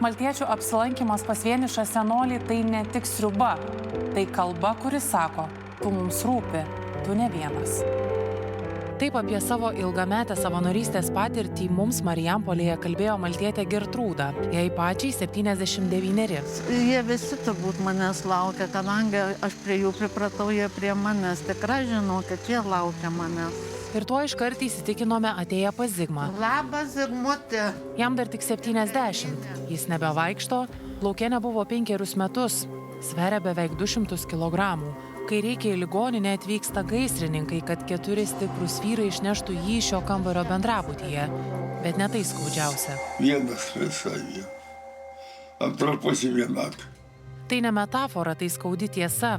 Maltiečių apsilankimas pas vienišą senolį tai ne tik sriuba, tai kalba, kuri sako, tu mums rūpi, tu ne vienas. Taip apie savo ilgametę savanorystės patirtį mums Marijampolėje kalbėjo maltietė Gertrūda, jai pačiai 79. Jie visi turbūt manęs laukia, kadangi aš prie jų pripratau, jie prie manęs. Tikrai žinau, kad jie laukia manęs. Ir tuo iškart įsitikinome atėję pas Zigmą. Labas, Zigmutė. Jam dar tik 70. Jis nebevaikšto, lauke nebuvo 5 metus, sveria beveik 200 kilogramų. Kai reikia į ligoninę, atvyksta gaisrininkai, kad 4 stiprūs vyrai išneštų jį iš šio kambario bendrabutyje. Bet ne tai skaudžiausia. Vienas visai vien. Antra pusė vienatvė. Tai ne metafora, tai skaudi tiesa.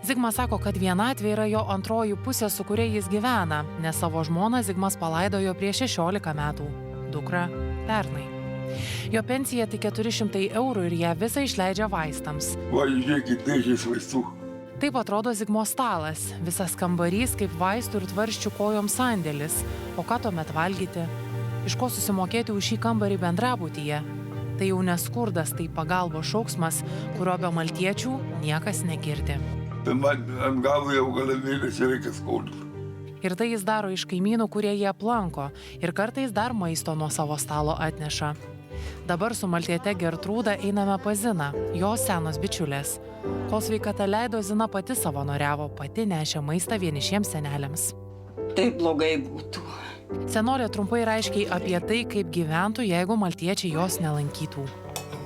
Zigmas sako, kad vienatvė yra jo antroji pusė, su kuria jis gyvena, nes savo žmoną Zigmas palaidojo prieš 16 metų, dukrą pernai. Jo pensija tai 400 eurų ir ją visą išleidžia vaistams. Va, žiūrėkit, dėžės vaistų. Taip atrodo Zigmo stalas, visas kambarys kaip vaistų ir tvarsčių kojom sandėlis. O ką tuomet valgyti? Iš ko susimokėti už šį kambarį bendrabutyje? Tai jau neskurdas, tai pagalbos šauksmas, kurio be maltiečių niekas negirdi. Tai man ant galo jau gal mėnesį reikia skaudus. Ir tai jis daro iš kaimynų, kurie jį aplanko, ir kartais dar maisto nuo savo stalo atneša. Dabar su maltiete Gertrūda einame pas Ziną, jos senos bičiulės. Kol sveikata leido, Zina pati savanoriavo, pati nešė maistą vienišiems seneliams. Tai blogai būtų. Senolė trumpai ir aiškiai apie tai, kaip gyventų, jeigu maltiečiai jos nelankytų.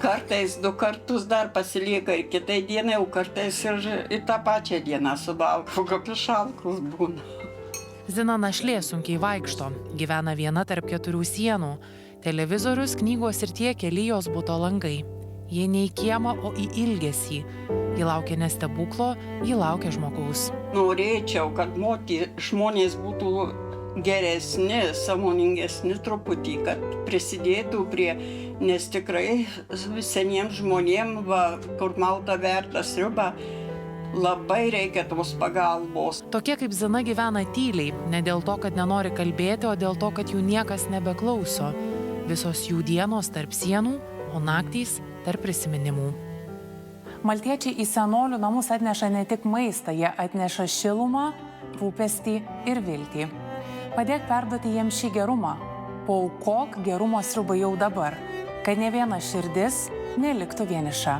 Kartais 2 kartus dar pasilieka ir kitai dienai, o kartais ir į tą pačią dieną suvalgau, kaip išalkus būna. Zina našlė sunkiai vaikšto, gyvena viena tarp 4 sienų. Televizorius, knygos ir tie keli jos buto langai. Jie ne į kiemą, o į ilgesį. Ji laukia ne stebuklo, ji laukia žmogaus. Norėčiau, kad žmonės būtų geresni, sąmoningesni truputį, kad prisidėtų prie, nes tikrai seniems žmonėms, kur malta verta sriubą, labai reikia tos pagalbos. Tokie kaip Zina gyvena tyliai, ne dėl to, kad nenori kalbėti, o dėl to, kad jų niekas nebeklauso. Visos jų dienos tarp sienų, o naktys tarp prisiminimų. Maltiečiai į senolių namus atneša ne tik maistą, jie atneša šilumą, rūpestį ir viltį. Padėk perduoti jiems šį gerumą. Paaukok gerumo sriubą jau dabar, kad ne viena širdis neliktų vieniša.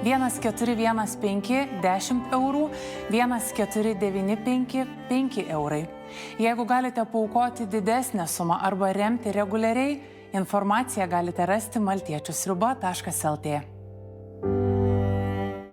1415 10 eurų, 1495 5 eurai. Jeigu galite paaukoti didesnę sumą arba remti reguliariai, informaciją galite rasti maltiečiusriuba.lt.